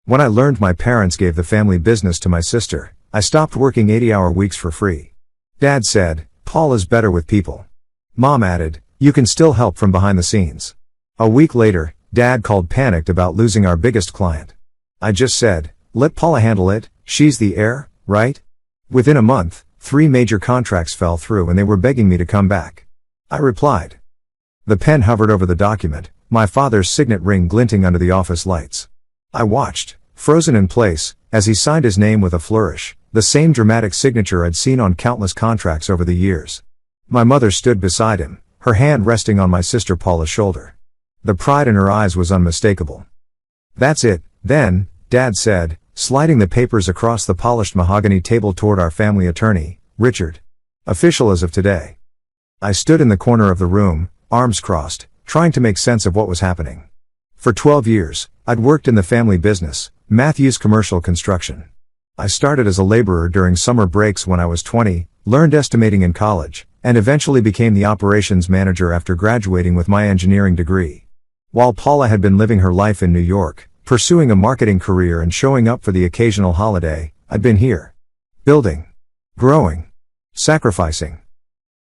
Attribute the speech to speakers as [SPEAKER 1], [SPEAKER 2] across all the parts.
[SPEAKER 1] When I learned my parents gave the family business to my sister, I stopped working 80-hour weeks for free. Dad said, "Paul is better with people." Mom added, "You can still help from behind the scenes." A week later, Dad called panicked about losing our biggest client. I just said, "Let Paula handle it, she's the heir, right?" Within a month, 3 major contracts fell through and they were begging me to come back. I replied. The pen hovered over the document, my father's signet ring glinting under the office lights. I watched, frozen in place, as he signed his name with a flourish, the same dramatic signature I'd seen on countless contracts over the years. My mother stood beside him, her hand resting on my sister Paula's shoulder. The pride in her eyes was unmistakable. "That's it, then," Dad said, sliding the papers across the polished mahogany table toward our family attorney, Richard. "Official as of today." I stood in the corner of the room, arms crossed, trying to make sense of what was happening. For 12 years, I'd worked in the family business, Matthews Commercial Construction. I started as a laborer during summer breaks when I was 20, learned estimating in college, and eventually became the operations manager after graduating with my engineering degree. While Paula had been living her life in New York, pursuing a marketing career and showing up for the occasional holiday, I'd been here. Building. Growing. Sacrificing.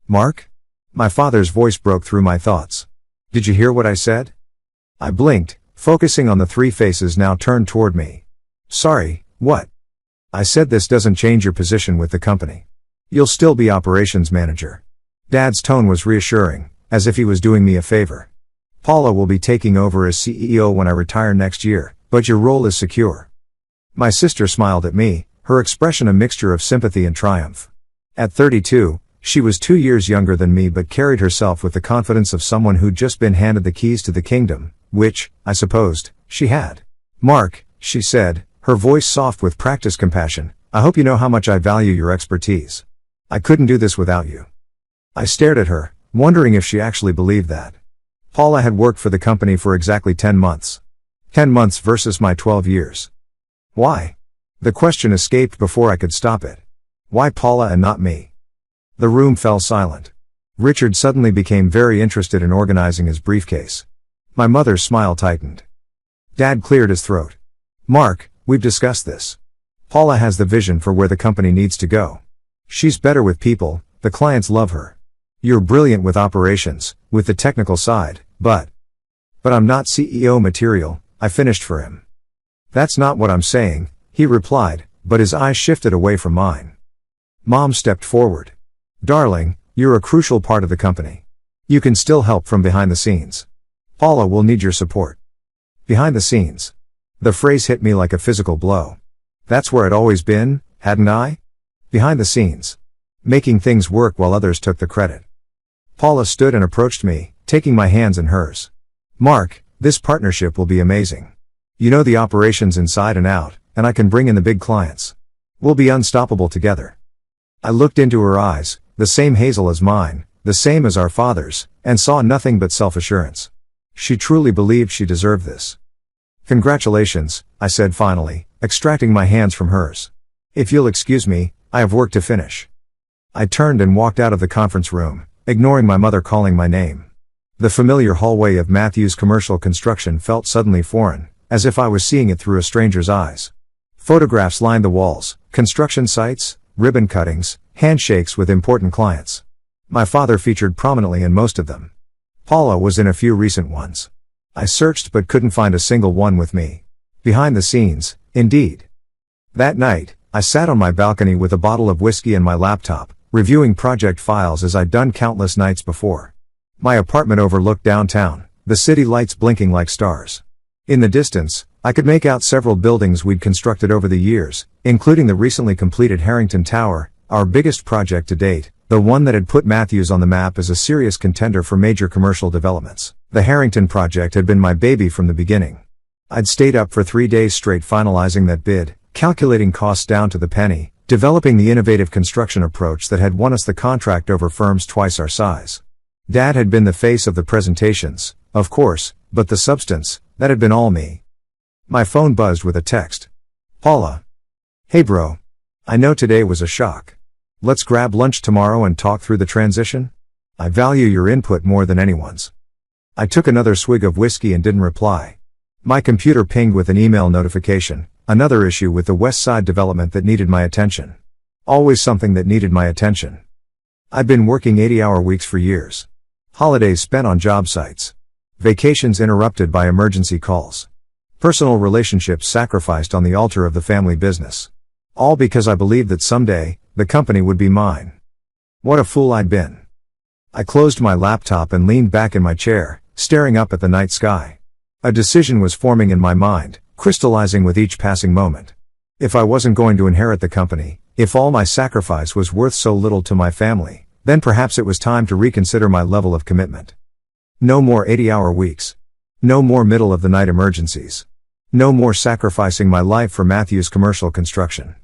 [SPEAKER 1] "Mark?" My father's voice broke through my thoughts. "Did you hear what I said?" I blinked, focusing on the 3 faces now turned toward me. "Sorry, what?" "I said this doesn't change your position with the company. You'll still be operations manager." Dad's tone was reassuring, as if he was doing me a favor. "Paula will be taking over as CEO when I retire next year, but your role is secure." My sister smiled at me, her expression a mixture of sympathy and triumph. At 32, she was 2 years younger than me but carried herself with the confidence of someone who'd just been handed the keys to the kingdom, which, I supposed, she had. "Mark," she said, her voice soft with practiced compassion, "I hope you know how much I value your expertise. I couldn't do this without you." I stared at her, wondering if she actually believed that. Paula had worked for the company for exactly 10 months. 10 months versus my 12 years. Why? The question escaped before I could stop it. Why Paula and not me? The room fell silent. Richard suddenly became very interested in organizing his briefcase. My mother's smile tightened. Dad cleared his throat. "Mark, we've discussed this. Paula has the vision for where the company needs to go. She's better with people, the clients love her. You're brilliant with operations, with the technical side, but I'm not CEO material," I finished for him. "That's not what I'm saying," he replied, but his eyes shifted away from mine. Mom stepped forward. "Darling, you're a crucial part of the company. You can still help from behind the scenes. Paula will need your support." Behind the scenes. The phrase hit me like a physical blow. That's where I'd always been, hadn't I? Behind the scenes. Making things work while others took the credit. Paula stood and approached me, taking my hands in hers. "Mark, this partnership will be amazing. You know the operations inside and out, and I can bring in the big clients. We'll be unstoppable together." I looked into her eyes, the same hazel as mine, the same as our father's, and saw nothing but self-assurance. She truly believed she deserved this. "Congratulations," I said finally, extracting my hands from hers. "If you'll excuse me, I have work to finish." I turned and walked out of the conference room, ignoring my mother calling my name. The familiar hallway of Matthews Commercial Construction felt suddenly foreign, as if I was seeing it through a stranger's eyes. Photographs lined the walls, construction sites, ribbon cuttings, handshakes with important clients. My father featured prominently in most of them. Paula was in a few recent ones. I searched but couldn't find a single one with me. Behind the scenes, indeed. That night, I sat on my balcony with a bottle of whiskey and my laptop, reviewing project files as I'd done countless nights before. My apartment overlooked downtown, the city lights blinking like stars. In the distance, I could make out several buildings we'd constructed over the years, including the recently completed Harrington Tower, our biggest project to date, the one that had put Matthews on the map as a serious contender for major commercial developments. The Harrington project had been my baby from the beginning. I'd stayed up for 3 days straight finalizing that bid, calculating costs down to the penny, developing the innovative construction approach that had won us the contract over firms twice our size. Dad had been the face of the presentations, of course, but the substance, that had been all me. My phone buzzed with a text. "Paula. Hey bro. I know today was a shock. Let's grab lunch tomorrow and talk through the transition? I value your input more than anyone's." I took another swig of whiskey and didn't reply. My computer pinged with an email notification, another issue with the West Side development that needed my attention. Always something that needed my attention. I'd been working 80-hour weeks for years. Holidays spent on job sites. Vacations interrupted by emergency calls. Personal relationships sacrificed on the altar of the family business. All because I believed that someday, the company would be mine. What a fool I'd been. I closed my laptop and leaned back in my chair, staring up at the night sky. A decision was forming in my mind, crystallizing with each passing moment. If I wasn't going to inherit the company, if all my sacrifice was worth so little to my family, then perhaps it was time to reconsider my level of commitment. No more 80-hour weeks. No more middle-of-the-night emergencies. No more sacrificing my life for Matthew's commercial construction.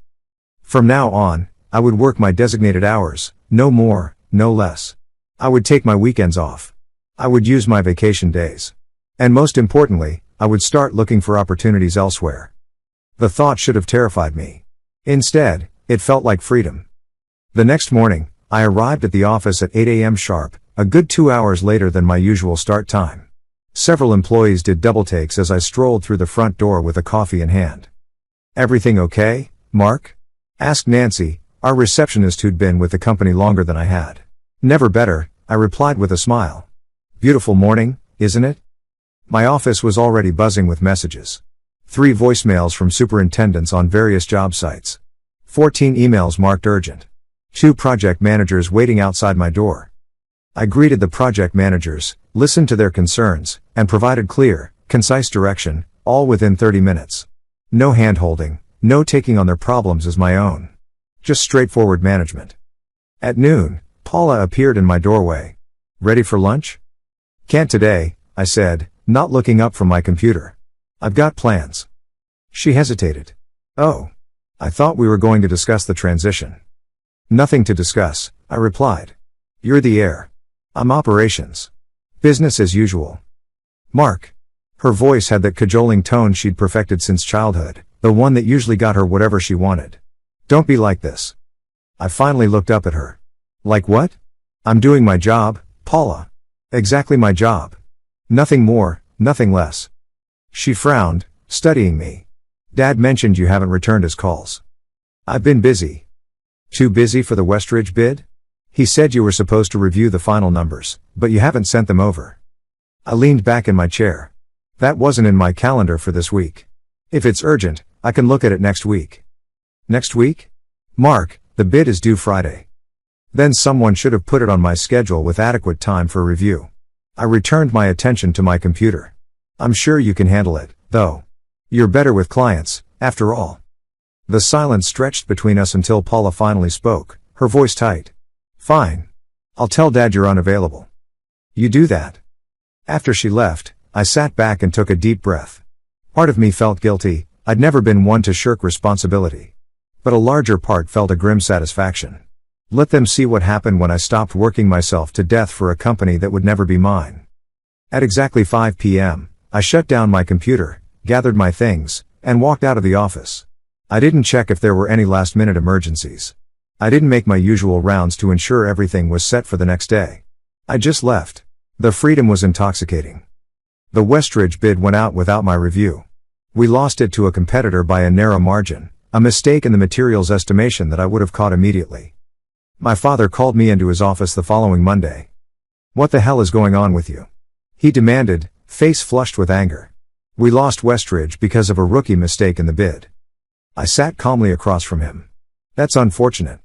[SPEAKER 1] From now on, I would work my designated hours, no more, no less. I would take my weekends off. I would use my vacation days. And most importantly, I would start looking for opportunities elsewhere. The thought should have terrified me. Instead, it felt like freedom. The next morning, I arrived at the office at 8 a.m. sharp, a good 2 hours later than my usual start time. Several employees did double takes as I strolled through the front door with a coffee in hand. "Everything okay, Mark?" asked Nancy, our receptionist who'd been with the company longer than I had. "Never better," I replied with a smile. "Beautiful morning, isn't it?" My office was already buzzing with messages. 3 voicemails from superintendents on various job sites. 14 emails marked urgent. 2 project managers waiting outside my door. I greeted the project managers, listened to their concerns, and provided clear, concise direction, all within 30 minutes. No hand-holding, no taking on their problems as my own. Just straightforward management. At noon, Paula appeared in my doorway. "Ready for lunch?" "Can't today," I said, not looking up from my computer. "I've got plans." She hesitated. "Oh. I thought we were going to discuss the transition." "Nothing to discuss," I replied. "You're the heir. I'm operations. Business as usual." "Mark." Her voice had that cajoling tone she'd perfected since childhood, the one that usually got her whatever she wanted. "Don't be like this." I finally looked up at her. "Like what?" "I'm doing my job, Paula. Exactly my job. Nothing more, nothing less." She frowned, studying me. "Dad mentioned you haven't returned his calls." "I've been busy." "Too busy for the Westridge bid?" "He said you were supposed to review the final numbers, but you haven't sent them over." I leaned back in my chair. "That wasn't in my calendar for this week. If it's urgent, I can look at it next week." "Next week?" "Mark, the bid is due Friday." Then someone should have put it on my schedule with adequate time for review. I returned my attention to my computer. "I'm sure you can handle it, though. You're better with clients, after all." The silence stretched between us until Paula finally spoke, her voice tight. "Fine. I'll tell Dad you're unavailable." "You do that." After she left, I sat back and took a deep breath. Part of me felt guilty, I'd never been one to shirk responsibility. But a larger part felt a grim satisfaction. Let them see what happened when I stopped working myself to death for a company that would never be mine. At exactly 5 p.m., I shut down my computer, gathered my things, and walked out of the office. I didn't check if there were any last-minute emergencies. I didn't make my usual rounds to ensure everything was set for the next day. I just left. The freedom was intoxicating. The Westridge bid went out without my review. We lost it to a competitor by a narrow margin, a mistake in the materials estimation that I would have caught immediately. My father called me into his office the following Monday. "What the hell is going on with you?" he demanded, face flushed with anger. "We lost Westridge because of a rookie mistake in the bid." I sat calmly across from him. "That's unfortunate."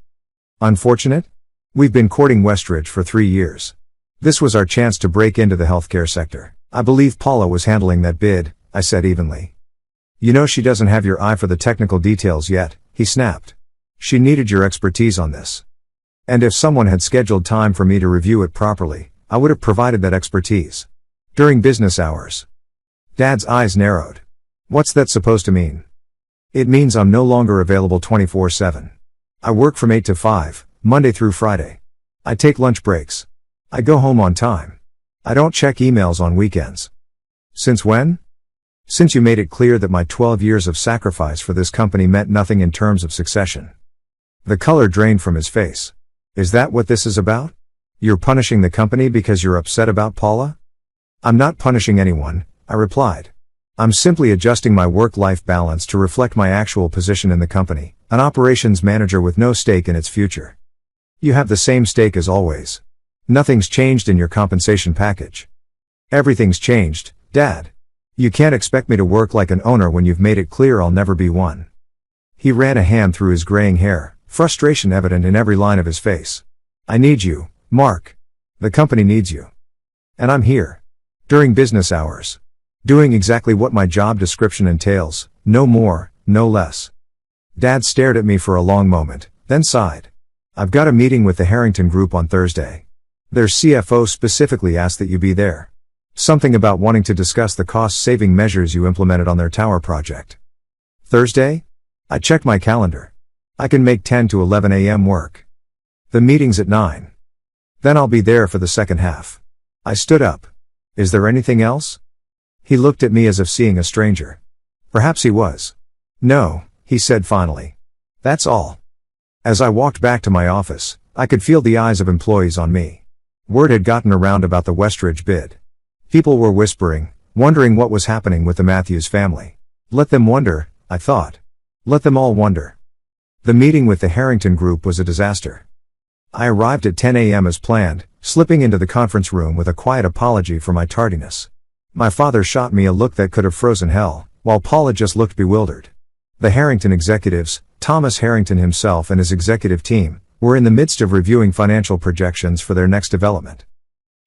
[SPEAKER 1] "Unfortunate? We've been courting Westridge for 3 years. This was our chance to break into the healthcare sector. I believe Paula was handling that bid," I said evenly. "You know she doesn't have your eye for the technical details yet," he snapped. "She needed your expertise on this. And if someone had scheduled time for me to review it properly, I would have provided that expertise. During business hours." Dad's eyes narrowed. "What's that supposed to mean?" "It means I'm no longer available 24/7. I work from 8 to 5, Monday through Friday. I take lunch breaks. I go home on time. I don't check emails on weekends." "Since when?" "Since you made it clear that my 12 years of sacrifice for this company meant nothing in terms of succession." The color drained from his face. "Is that what this is about? You're punishing the company because you're upset about Paula?" "I'm not punishing anyone," I replied. I'm simply adjusting my work-life balance to reflect my actual position in the company, an operations manager with no stake in its future. You have the same stake as always. Nothing's changed in your compensation package. Everything's changed, Dad. You can't expect me to work like an owner when you've made it clear I'll never be one. He ran a hand through his graying hair, frustration evident in every line of his face. I need you, Mark. The company needs you. And I'm here. During business hours. Doing exactly what my job description entails, no more, no less. Dad stared at me for a long moment, then sighed. I've got a meeting with the Harrington Group on Thursday. Their CFO specifically asked that you be there. Something about wanting to discuss the cost-saving measures you implemented on their tower project. Thursday? I checked my calendar. I can make 10 to 11 a.m. work. The meeting's at 9. Then I'll be there for the second half. I stood up. Is there anything else? He looked at me as if seeing a stranger. Perhaps he was. No, he said finally. That's all. As I walked back to my office, I could feel the eyes of employees on me. Word had gotten around about the Westridge bid. People were whispering, wondering what was happening with the Matthews family. Let them wonder, I thought. Let them all wonder. The meeting with the Harrington Group was a disaster. I arrived at 10 a.m. as planned, slipping into the conference room with a quiet apology for my tardiness. My father shot me a look that could have frozen hell, while Paula just looked bewildered. The Harrington executives, Thomas Harrington himself and his executive team, were in the midst of reviewing financial projections for their next development.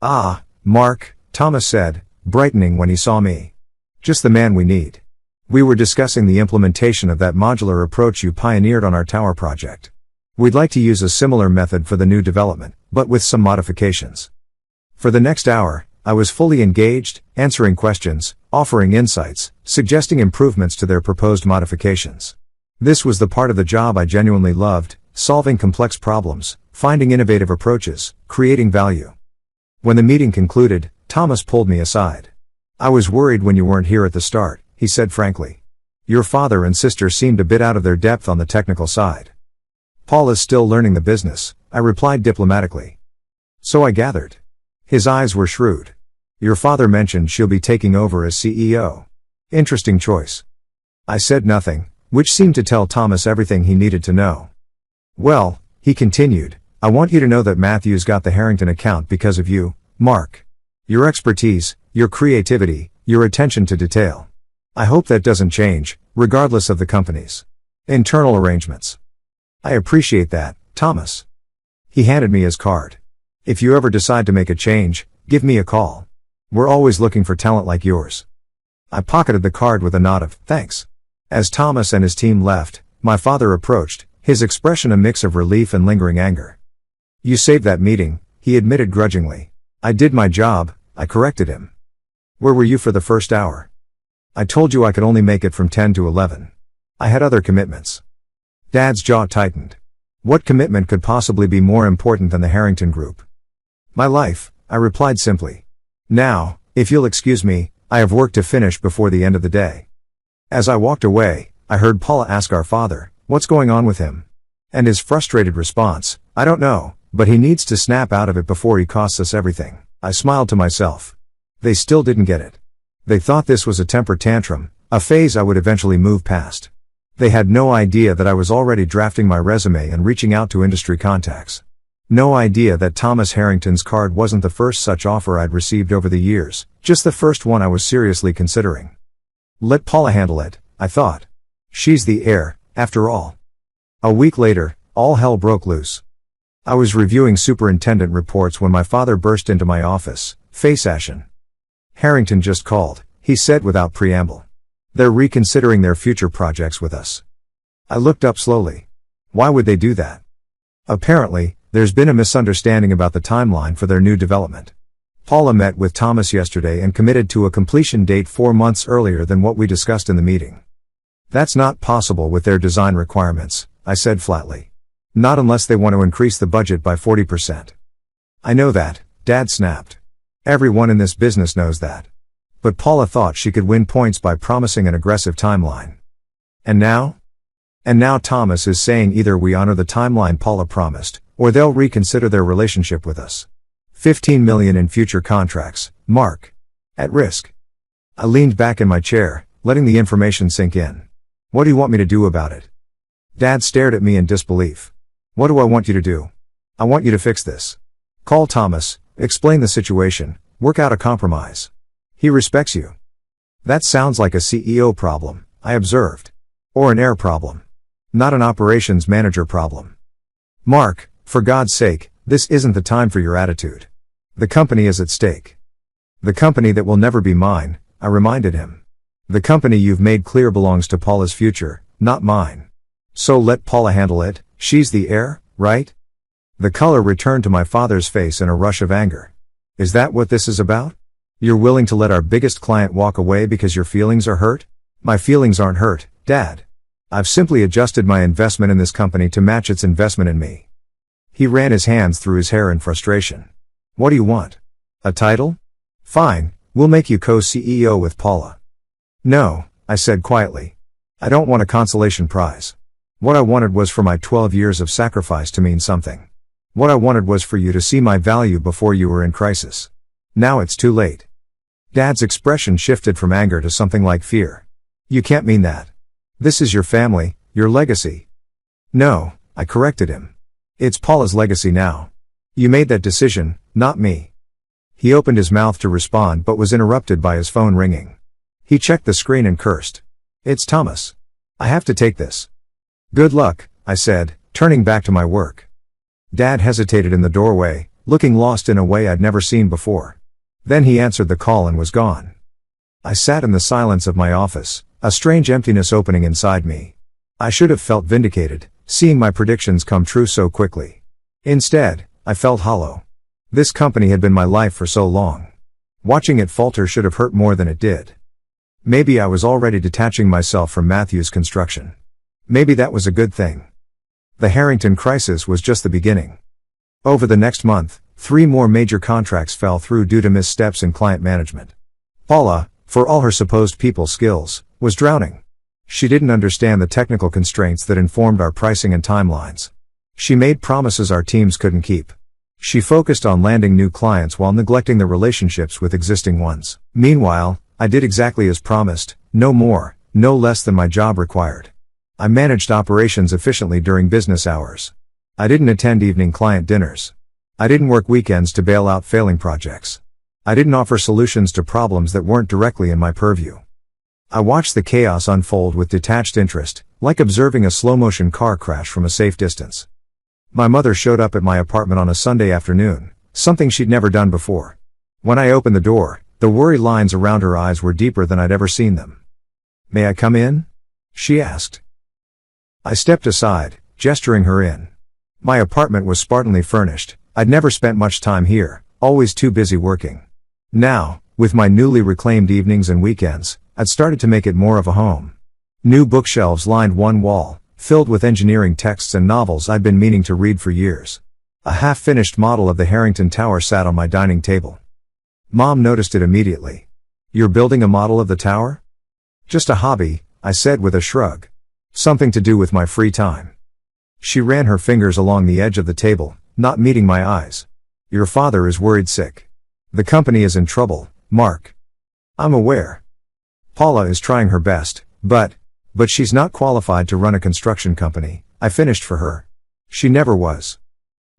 [SPEAKER 1] Ah, Mark, Thomas said, brightening when he saw me. Just the man we need. We were discussing the implementation of that modular approach you pioneered on our tower project. We'd like to use a similar method for the new development, but with some modifications. For the next hour, I was fully engaged, answering questions, offering insights, suggesting improvements to their proposed modifications. This was the part of the job I genuinely loved, solving complex problems, finding innovative approaches, creating value. When the meeting concluded, Thomas pulled me aside. I was worried when you weren't here at the start, he said frankly. Your father and sister seemed a bit out of their depth on the technical side. Paul is still learning the business, I replied diplomatically. So I gathered. His eyes were shrewd. Your father mentioned she'll be taking over as CEO. Interesting choice. I said nothing, which seemed to tell Thomas everything he needed to know. Well, he continued, I want you to know that Matthews got the Harrington account because of you, Mark. Your expertise, your creativity, your attention to detail. I hope that doesn't change, regardless of the company's internal arrangements. I appreciate that, Thomas. He handed me his card. If you ever decide to make a change, give me a call. We're always looking for talent like yours. I pocketed the card with a nod of thanks. As Thomas and his team left, my father approached, his expression a mix of relief and lingering anger. You saved that meeting, he admitted grudgingly. I did my job, I corrected him. Where were you for the first hour? I told you I could only make it from 10 to 11. I had other commitments. Dad's jaw tightened. What commitment could possibly be more important than the Harrington Group? My life, I replied simply. Now, if you'll excuse me, I have work to finish before the end of the day. As I walked away, I heard Paula ask our father, what's going on with him? And his frustrated response, I don't know, but he needs to snap out of it before he costs us everything. I smiled to myself. They still didn't get it. They thought this was a temper tantrum, a phase I would eventually move past. They had no idea that I was already drafting my resume and reaching out to industry contacts. No idea that Thomas Harrington's card wasn't the first such offer I'd received over the years, just the first one I was seriously considering. Let Paula handle it, I thought. She's the heir, after all. A week later, all hell broke loose. I was reviewing superintendent reports when my father burst into my office, face ashen. Harrington just called, he said without preamble. They're reconsidering their future projects with us. I looked up slowly. Why would they do that? Apparently, there's been a misunderstanding about the timeline for their new development. Paula met with Thomas yesterday and committed to a completion date 4 months earlier than what we discussed in the meeting. That's not possible with their design requirements, I said flatly. Not unless they want to increase the budget by 40%. I know that, Dad snapped. Everyone in this business knows that. But Paula thought she could win points by promising an aggressive timeline. And now? And now Thomas is saying either we honor the timeline Paula promised, or they'll reconsider their relationship with us. $15 million in future contracts, Mark. At risk. I leaned back in my chair, letting the information sink in. What do you want me to do about it? Dad stared at me in disbelief. What do I want you to do? I want you to fix this. Call Thomas, explain the situation, work out a compromise. He respects you. That sounds like a CEO problem, I observed. Or an air problem. Not an operations manager problem. Mark, for God's sake, this isn't the time for your attitude. The company is at stake. The company that will never be mine, I reminded him. The company you've made clear belongs to Paula's future, not mine. So let Paula handle it, she's the heir, right? The color returned to my father's face in a rush of anger. Is that what this is about? You're willing to let our biggest client walk away because your feelings are hurt? My feelings aren't hurt, Dad. I've simply adjusted my investment in this company to match its investment in me. He ran his hands through his hair in frustration. What do you want? A title? Fine, we'll make you co-CEO with Paula. No, I said quietly. I don't want a consolation prize. What I wanted was for my 12 years of sacrifice to mean something. What I wanted was for you to see my value before you were in crisis. Now it's too late. Dad's expression shifted from anger to something like fear. You can't mean that. This is your family, your legacy. No, I corrected him. It's Paula's legacy now. You made that decision, not me. He opened his mouth to respond but was interrupted by his phone ringing. He checked the screen and cursed. It's Thomas. I have to take this. Good luck, I said, turning back to my work. Dad hesitated in the doorway, looking lost in a way I'd never seen before. Then he answered the call and was gone. I sat in the silence of my office, a strange emptiness opening inside me. I should have felt vindicated, seeing my predictions come true so quickly. Instead, I felt hollow. This company had been my life for so long. Watching it falter should have hurt more than it did. Maybe I was already detaching myself from Matthew's construction. Maybe that was a good thing. The Harrington crisis was just the beginning. Over the next month, 3 more major contracts fell through due to missteps in client management. Paula, for all her supposed people skills, was drowning. She didn't understand the technical constraints that informed our pricing and timelines. She made promises our teams couldn't keep. She focused on landing new clients while neglecting the relationships with existing ones. Meanwhile, I did exactly as promised, no more, no less than my job required. I managed operations efficiently during business hours. I didn't attend evening client dinners. I didn't work weekends to bail out failing projects. I didn't offer solutions to problems that weren't directly in my purview. I watched the chaos unfold with detached interest, like observing a slow-motion car crash from a safe distance. My mother showed up at my apartment on a Sunday afternoon, something she'd never done before. When I opened the door, the worry lines around her eyes were deeper than I'd ever seen them. May I come in? She asked. I stepped aside, gesturing her in. My apartment was spartanly furnished. I'd never spent much time here, always too busy working. Now, with my newly reclaimed evenings and weekends, I'd started to make it more of a home. New bookshelves lined one wall, filled with engineering texts and novels I'd been meaning to read for years. A half-finished model of the Harrington Tower sat on my dining table. Mom noticed it immediately. You're building a model of the tower? Just a hobby, I said with a shrug. Something to do with my free time. She ran her fingers along the edge of the table, not meeting my eyes. Your father is worried sick. The company is in trouble, Mark. I'm aware. Paula is trying her best, but she's not qualified to run a construction company, I finished for her. She never was.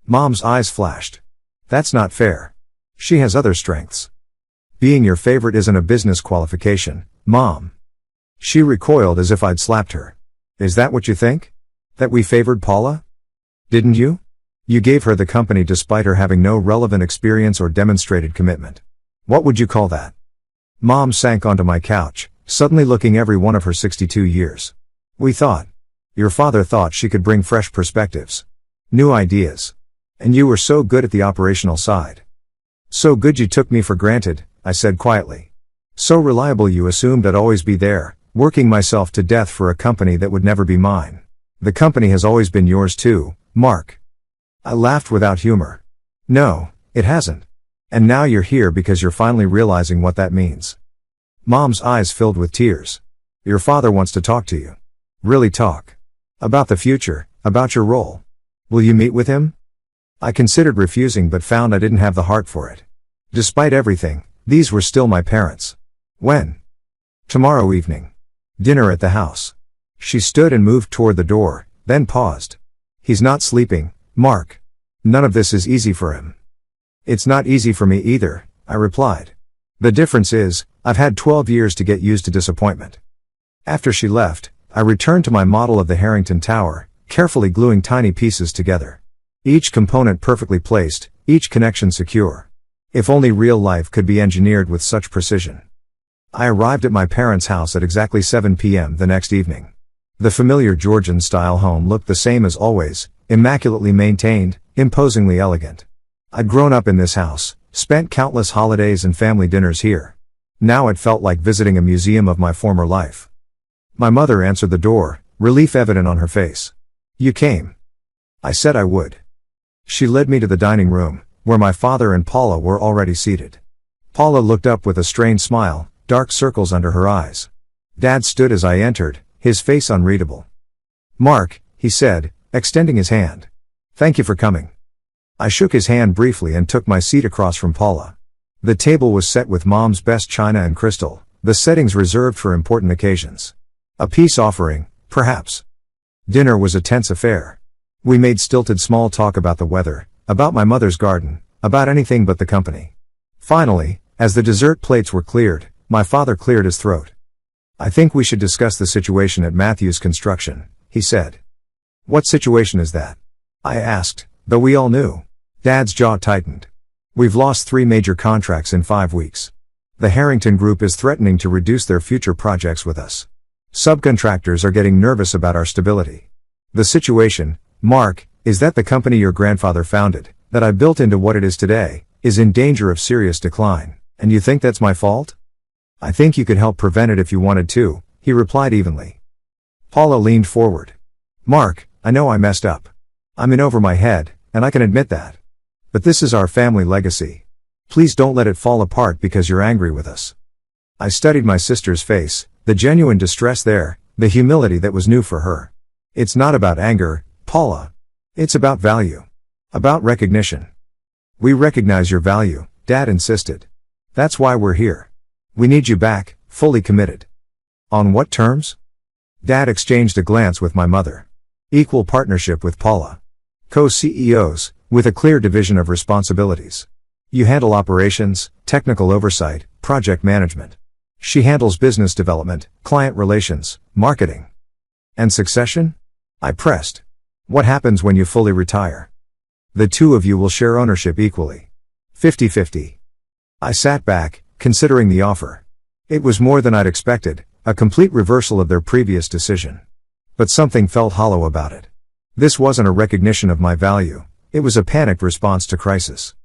[SPEAKER 1] Mom's eyes flashed. That's not fair. She has other strengths. Being your favorite isn't a business qualification, Mom. She recoiled as if I'd slapped her. Is that what you think? That we favored Paula? Didn't you? You gave her the company despite her having no relevant experience or demonstrated commitment. What would you call that? Mom sank onto my couch, suddenly looking every one of her 62 years. We thought. Your father thought she could bring fresh perspectives. New ideas. And you were so good at the operational side. So good you took me for granted, I said quietly. So reliable you assumed I'd always be there, working myself to death for a company that would never be mine. The company has always been yours too, Mark. I laughed without humor. No, it hasn't. And now you're here because you're finally realizing what that means. Mom's eyes filled with tears. Your father wants to talk to you. Really talk. About the future, about your role. Will you meet with him? I considered refusing but found I didn't have the heart for it. Despite everything, these were still my parents. When? Tomorrow evening. Dinner at the house. She stood and moved toward the door, then paused. He's not sleeping, Mark. None of this is easy for him. It's not easy for me either, I replied. The difference is, I've had 12 years to get used to disappointment. After she left, I returned to my model of the Harrington Tower, carefully gluing tiny pieces together. Each component perfectly placed, each connection secure. If only real life could be engineered with such precision. I arrived at my parents' house at exactly 7 p.m. the next evening. The familiar Georgian-style home looked the same as always, immaculately maintained, imposingly elegant. I'd grown up in this house, spent countless holidays and family dinners here. Now it felt like visiting a museum of my former life. My mother answered the door, relief evident on her face. You came. I said I would. She led me to the dining room, where my father and Paula were already seated. Paula looked up with a strained smile, dark circles under her eyes. Dad stood as I entered, his face unreadable. Mark, he said, extending his hand. Thank you for coming. I shook his hand briefly and took my seat across from Paula. The table was set with Mom's best china and crystal, the settings reserved for important occasions. A peace offering, perhaps. Dinner was a tense affair. We made stilted small talk about the weather, about my mother's garden, about anything but the company. Finally, as the dessert plates were cleared, my father cleared his throat. I think we should discuss the situation at Matthews Construction, he said. What situation is that? I asked, though we all knew. Dad's jaw tightened. We've lost 3 major contracts in 5 weeks. The Harrington Group is threatening to reduce their future projects with us. Subcontractors are getting nervous about our stability. The situation, Mark, is that the company your grandfather founded, that I built into what it is today, is in danger of serious decline, and you think that's my fault? I think you could help prevent it if you wanted to, he replied evenly. Paula leaned forward. Mark, I know I messed up. I'm in over my head, and I can admit that. But this is our family legacy. Please don't let it fall apart because you're angry with us. I studied my sister's face, the genuine distress there, the humility that was new for her. It's not about anger, Paula. It's about value. About recognition. We recognize your value, Dad insisted. That's why we're here. We need you back, fully committed. On what terms? Dad exchanged a glance with my mother. Equal partnership with Paula. Co-CEOs, with a clear division of responsibilities. You handle operations, technical oversight, project management. She handles business development, client relations, marketing. And succession? I pressed. What happens when you fully retire? The two of you will share ownership equally. 50-50. I sat back, considering the offer. It was more than I'd expected, a complete reversal of their previous decision. But something felt hollow about it. This wasn't a recognition of my value, it was a panicked response to crisis.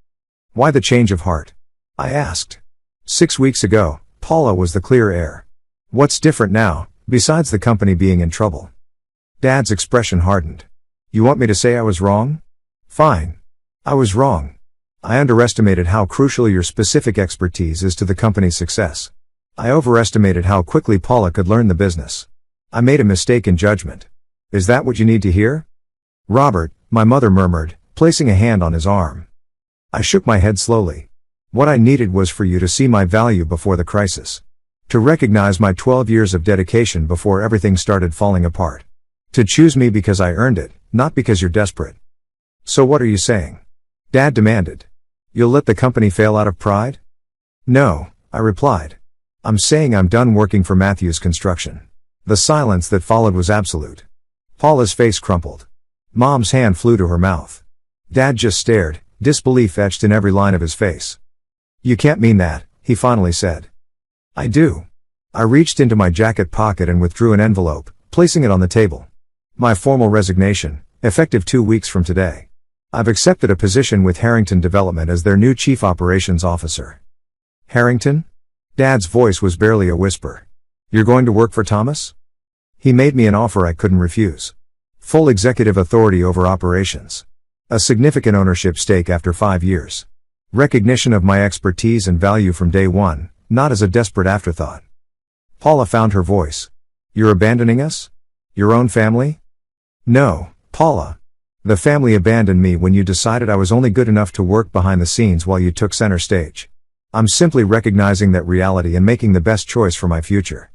[SPEAKER 1] Why the change of heart? I asked. 6 weeks ago, Paula was the clear heir. What's different now, besides the company being in trouble? Dad's expression hardened. You want me to say I was wrong? Fine. I was wrong. I underestimated how crucial your specific expertise is to the company's success. I overestimated how quickly Paula could learn the business. I made a mistake in judgment. Is that what you need to hear? Robert, my mother murmured, placing a hand on his arm. I shook my head slowly. What I needed was for you to see my value before the crisis. To recognize my 12 years of dedication before everything started falling apart. To choose me because I earned it, not because you're desperate. So what are you saying? Dad demanded. You'll let the company fail out of pride? No, I replied. I'm saying I'm done working for Matthews Construction. The silence that followed was absolute. Paula's face crumpled. Mom's hand flew to her mouth. Dad just stared, disbelief etched in every line of his face. You can't mean that, he finally said. I do. I reached into my jacket pocket and withdrew an envelope, placing it on the table. My formal resignation, effective 2 weeks from today. I've accepted a position with Harrington Development as their new Chief Operations Officer. Harrington? Dad's voice was barely a whisper. You're going to work for Thomas? He made me an offer I couldn't refuse. Full executive authority over operations. A significant ownership stake after 5 years. Recognition of my expertise and value from day one, not as a desperate afterthought. Paula found her voice. You're abandoning us? Your own family? No, Paula. The family abandoned me when you decided I was only good enough to work behind the scenes while you took center stage. I'm simply recognizing that reality and making the best choice for my future.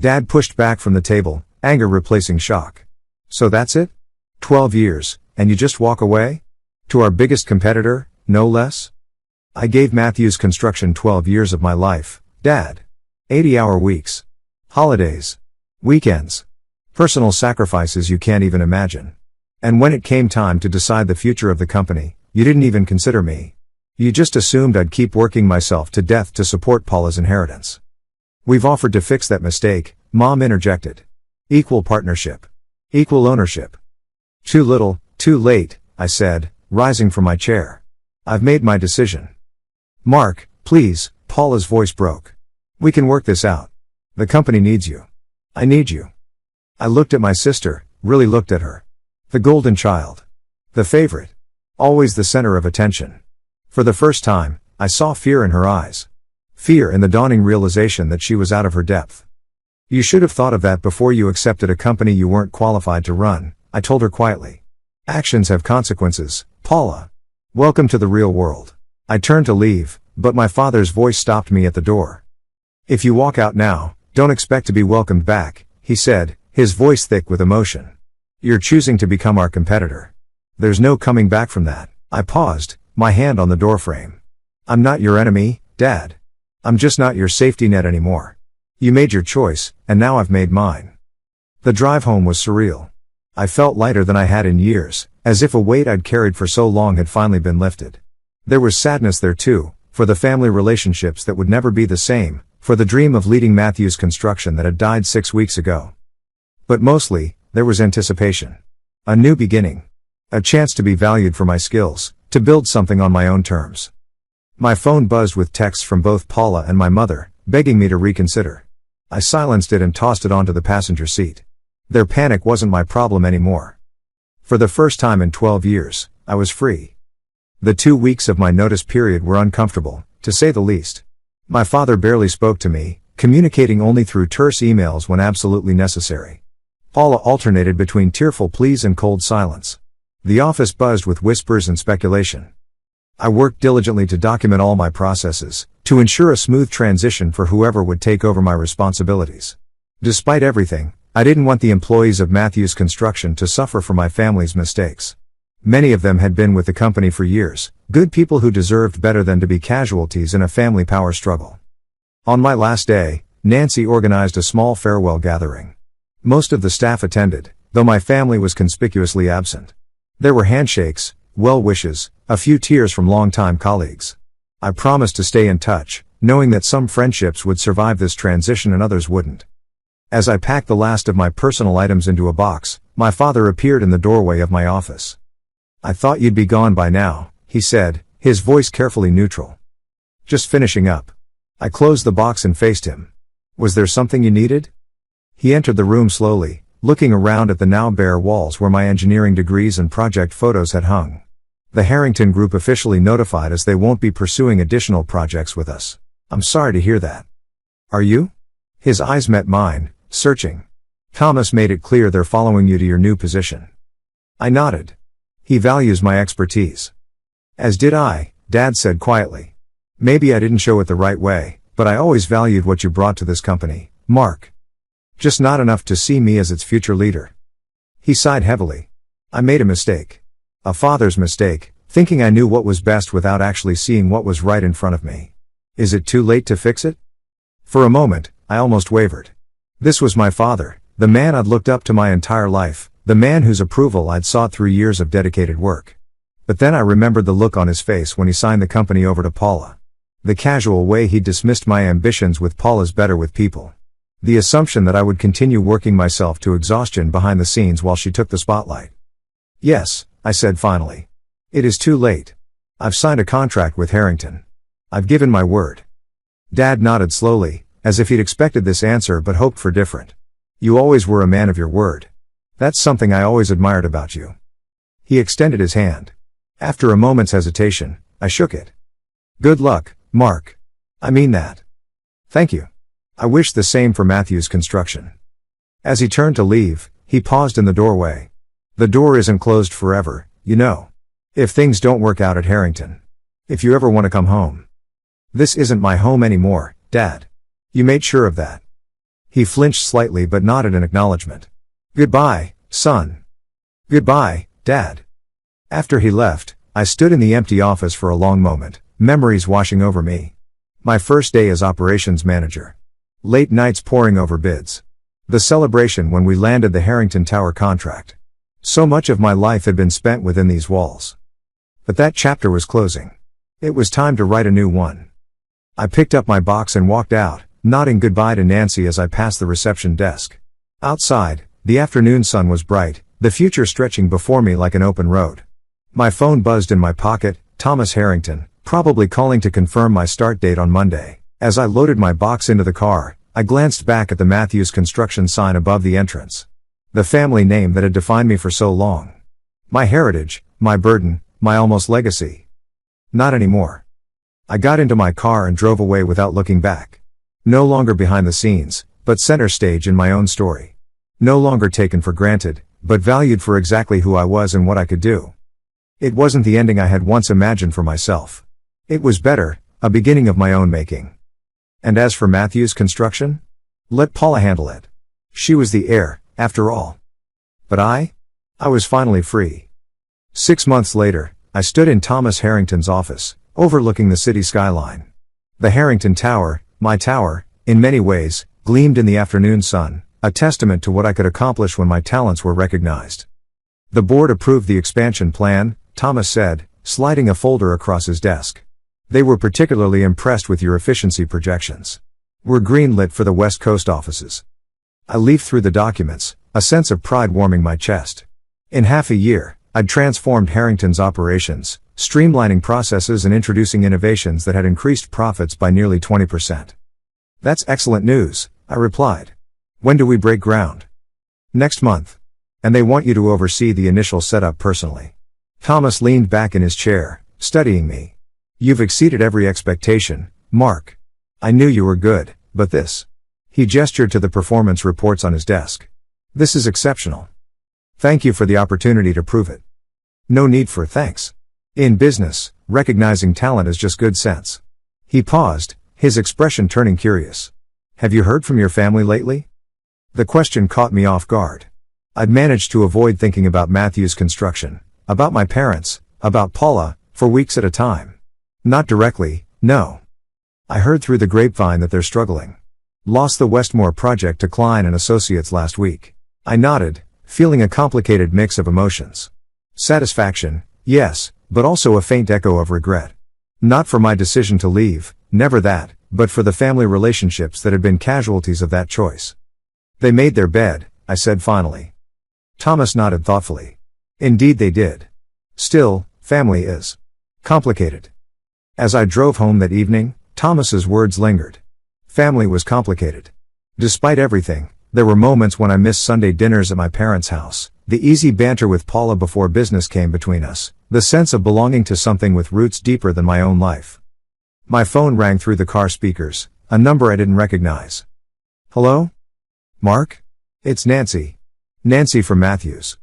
[SPEAKER 1] Dad pushed back from the table, anger replacing shock. So that's it? 12 years, and you just walk away? To our biggest competitor, no less? I gave Matthews Construction 12 years of my life, Dad. 80-hour weeks. Holidays. Weekends. Personal sacrifices you can't even imagine. And when it came time to decide the future of the company, you didn't even consider me. You just assumed I'd keep working myself to death to support Paula's inheritance. We've offered to fix that mistake, Mom interjected. Equal partnership. Equal ownership. Too little, too late, I said, rising from my chair. I've made my decision. Mark, please, Paula's voice broke. We can work this out. The company needs you. I need you. I looked at my sister, really looked at her. The golden child. The favorite. Always the center of attention. For the first time, I saw fear in her eyes. Fear in the dawning realization that she was out of her depth. You should have thought of that before you accepted a company you weren't qualified to run, I told her quietly. Actions have consequences, Paula. Welcome to the real world. I turned to leave, but my father's voice stopped me at the door. If you walk out now, don't expect to be welcomed back, he said, his voice thick with emotion. You're choosing to become our competitor. There's no coming back from that. I paused, my hand on the doorframe. I'm not your enemy, Dad. I'm just not your safety net anymore. You made your choice, and now I've made mine. The drive home was surreal. I felt lighter than I had in years, as if a weight I'd carried for so long had finally been lifted. There was sadness there too, for the family relationships that would never be the same, for the dream of leading Matthews Construction that had died 6 weeks ago. But mostly, there was anticipation. A new beginning. A chance to be valued for my skills, to build something on my own terms. My phone buzzed with texts from both Paula and my mother, begging me to reconsider. I silenced it and tossed it onto the passenger seat. Their panic wasn't my problem anymore. For the first time in 12 years, I was free. The 2 weeks of my notice period were uncomfortable, to say the least. My father barely spoke to me, communicating only through terse emails when absolutely necessary. Paula alternated between tearful pleas and cold silence. The office buzzed with whispers and speculation. I worked diligently to document all my processes, to ensure a smooth transition for whoever would take over my responsibilities. Despite everything, I didn't want the employees of Matthews Construction to suffer for my family's mistakes. Many of them had been with the company for years, good people who deserved better than to be casualties in a family power struggle. On my last day, Nancy organized a small farewell gathering. Most of the staff attended, though my family was conspicuously absent. There were handshakes, well wishes, a few tears from longtime colleagues. I promised to stay in touch, knowing that some friendships would survive this transition and others wouldn't. As I packed the last of my personal items into a box, my father appeared in the doorway of my office. I thought you'd be gone by now, he said, his voice carefully neutral. Just finishing up. I closed the box and faced him. Was there something you needed? He entered the room slowly, looking around at the now bare walls where my engineering degrees and project photos had hung. The Harrington Group officially notified us they won't be pursuing additional projects with us. I'm sorry to hear that. Are you? His eyes met mine, searching. Thomas made it clear they're following you to your new position. I nodded. He values my expertise. As did I, Dad said quietly. Maybe I didn't show it the right way, but I always valued what you brought to this company, Mark. Just not enough to see me as its future leader. He sighed heavily. I made a mistake. A father's mistake, thinking I knew what was best without actually seeing what was right in front of me. Is it too late to fix it? For a moment, I almost wavered. This was my father, the man I'd looked up to my entire life, the man whose approval I'd sought through years of dedicated work. But then I remembered the look on his face when he signed the company over to Paula. The casual way he dismissed my ambitions with Paula's better with people. The assumption that I would continue working myself to exhaustion behind the scenes while she took the spotlight. Yes, I said finally. It is too late. I've signed a contract with Harrington. I've given my word. Dad nodded slowly, as if he'd expected this answer but hoped for different. You always were a man of your word. That's something I always admired about you. He extended his hand. After a moment's hesitation, I shook it. Good luck, Mark. I mean that. Thank you. I wish the same for Matthews Construction. As he turned to leave, he paused in the doorway. The door isn't closed forever, you know. If things don't work out at Harrington. If you ever want to come home. This isn't my home anymore, Dad. You made sure of that. He flinched slightly but nodded in acknowledgement. Goodbye, son. Goodbye, Dad. After he left, I stood in the empty office for a long moment, memories washing over me. My first day as operations manager. Late nights poring over bids. The celebration when we landed the Harrington Tower contract. So much of my life had been spent within these walls. But that chapter was closing. It was time to write a new one. I picked up my box and walked out, nodding goodbye to Nancy as I passed the reception desk. Outside, the afternoon sun was bright, the future stretching before me like an open road. My phone buzzed in my pocket, Thomas Harrington, probably calling to confirm my start date on Monday. As I loaded my box into the car, I glanced back at the Matthews Construction sign above the entrance. The family name that had defined me for so long. My heritage, my burden, my almost legacy. Not anymore. I got into my car and drove away without looking back. No longer behind the scenes, but center stage in my own story. No longer taken for granted, but valued for exactly who I was and what I could do. It wasn't the ending I had once imagined for myself. It was better, a beginning of my own making. And as for Matthews Construction? Let Paula handle it. She was the heir, after all. But I was finally free. 6 months later, I stood in Thomas Harrington's office, overlooking the city skyline. The Harrington Tower, my tower, in many ways, gleamed in the afternoon sun, a testament to what I could accomplish when my talents were recognized. The board approved the expansion plan, Thomas said, sliding a folder across his desk. They were particularly impressed with your efficiency projections. We're greenlit for the West Coast offices. I leafed through the documents, a sense of pride warming my chest. In half a year, I'd transformed Harrington's operations, streamlining processes and introducing innovations that had increased profits by nearly 20%. That's excellent news, I replied. When do we break ground? Next month. And they want you to oversee the initial setup personally. Thomas leaned back in his chair, studying me. You've exceeded every expectation, Mark. I knew you were good, but this. He gestured to the performance reports on his desk. This is exceptional. Thank you for the opportunity to prove it. No need for thanks. In business, recognizing talent is just good sense. He paused, his expression turning curious. Have you heard from your family lately? The question caught me off guard. I'd managed to avoid thinking about Matthews Construction, about my parents, about Paula, for weeks at a time. Not directly, no. I heard through the grapevine that they're struggling. Lost the Westmore project to Klein and Associates last week. I nodded, feeling a complicated mix of emotions. Satisfaction, yes, but also a faint echo of regret. Not for my decision to leave, never that, but for the family relationships that had been casualties of that choice. They made their bed, I said finally. Thomas nodded thoughtfully. Indeed they did. Still, family is complicated. As I drove home that evening, Thomas's words lingered. Family was complicated. Despite everything, there were moments when I missed Sunday dinners at my parents' house, the easy banter with Paula before business came between us, the sense of belonging to something with roots deeper than my own life. My phone rang through the car speakers, a number I didn't recognize. Hello? Mark? It's Nancy. Nancy from Matthews.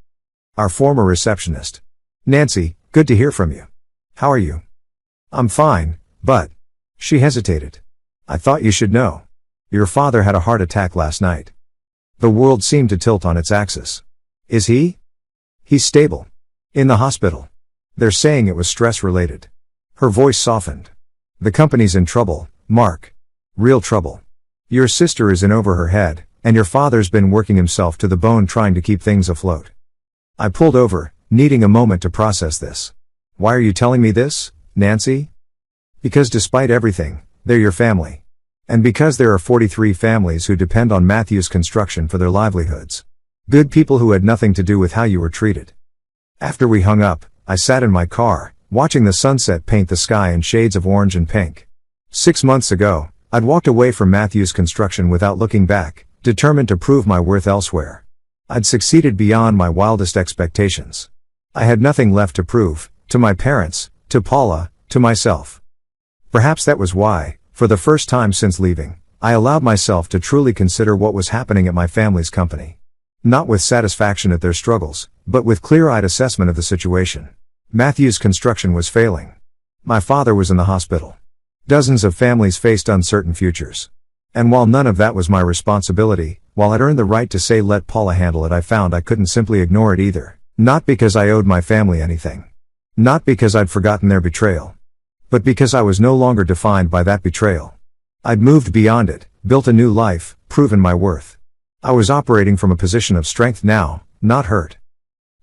[SPEAKER 1] Our former receptionist. Nancy, good to hear from you. How are you? I'm fine, but... She hesitated. I thought you should know. Your father had a heart attack last night. The world seemed to tilt on its axis. Is he? He's stable. In the hospital. They're saying it was stress-related. Her voice softened. The company's in trouble, Mark. Real trouble. Your sister is in over her head, and your father's been working himself to the bone trying to keep things afloat. I pulled over, needing a moment to process this. Why are you telling me this, Nancy? Because despite everything, they're your family. And because there are 43 families who depend on Matthews Construction for their livelihoods. Good people who had nothing to do with how you were treated. After we hung up, I sat in my car, watching the sunset paint the sky in shades of orange and pink. 6 months ago, I'd walked away from Matthews Construction without looking back, determined to prove my worth elsewhere. I'd succeeded beyond my wildest expectations. I had nothing left to prove, to my parents, to Paula, to myself. Perhaps that was why, for the first time since leaving, I allowed myself to truly consider what was happening at my family's company. Not with satisfaction at their struggles, but with clear-eyed assessment of the situation. Matthews Construction was failing. My father was in the hospital. Dozens of families faced uncertain futures. And while none of that was my responsibility, while I'd earned the right to say let Paula handle it, I found I couldn't simply ignore it either. Not because I owed my family anything. Not because I'd forgotten their betrayal. But because I was no longer defined by that betrayal. I'd moved beyond it, built a new life, proven my worth. I was operating from a position of strength now, not hurt.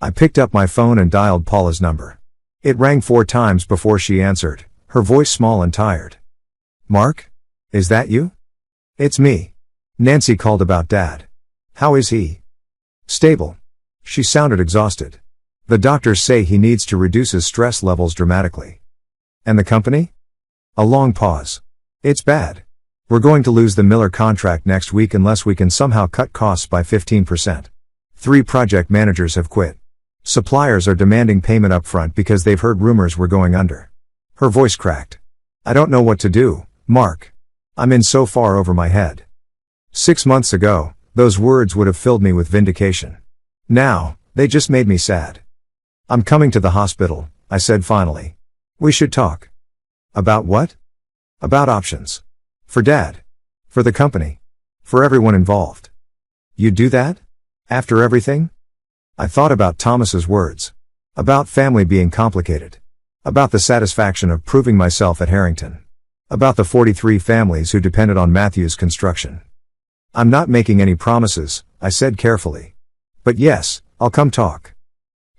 [SPEAKER 1] I picked up my phone and dialed Paula's number. It rang 4 times before she answered, her voice small and tired. "Mark? Is that you?" "It's me. Nancy called about Dad. How is he?" "Stable." She sounded exhausted. "The doctors say he needs to reduce his stress levels dramatically." "And the company?" A long pause. "It's bad. We're going to lose the Miller contract next week unless we can somehow cut costs by 15%. 3 project managers have quit. Suppliers are demanding payment up front because they've heard rumors we're going under." Her voice cracked. "I don't know what to do, Mark. I'm in so far over my head." 6 months ago, those words would have filled me with vindication. Now, they just made me sad. "I'm coming to the hospital," I said finally. "We should talk." "About what?" "About options. For Dad. For the company. For everyone involved." "You'd do that? After everything?" I thought about Thomas's words. About family being complicated. About the satisfaction of proving myself at Harrington. About the 43 families who depended on Matthew's construction. "I'm not making any promises," I said carefully. "But yes, I'll come talk."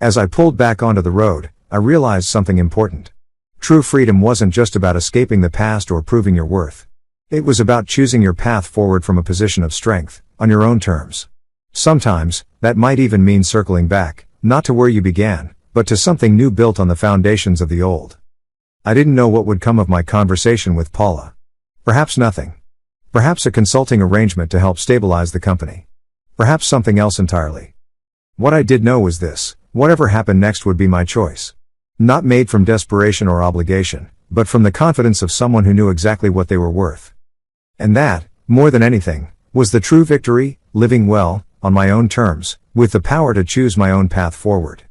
[SPEAKER 1] As I pulled back onto the road, I realized something important. True freedom wasn't just about escaping the past or proving your worth. It was about choosing your path forward from a position of strength, on your own terms. Sometimes, that might even mean circling back, not to where you began, but to something new built on the foundations of the old. I didn't know what would come of my conversation with Paula. Perhaps nothing. Perhaps a consulting arrangement to help stabilize the company. Perhaps something else entirely. What I did know was this: whatever happened next would be my choice. Not made from desperation or obligation, but from the confidence of someone who knew exactly what they were worth. And that, more than anything, was the true victory: living well, on my own terms, with the power to choose my own path forward.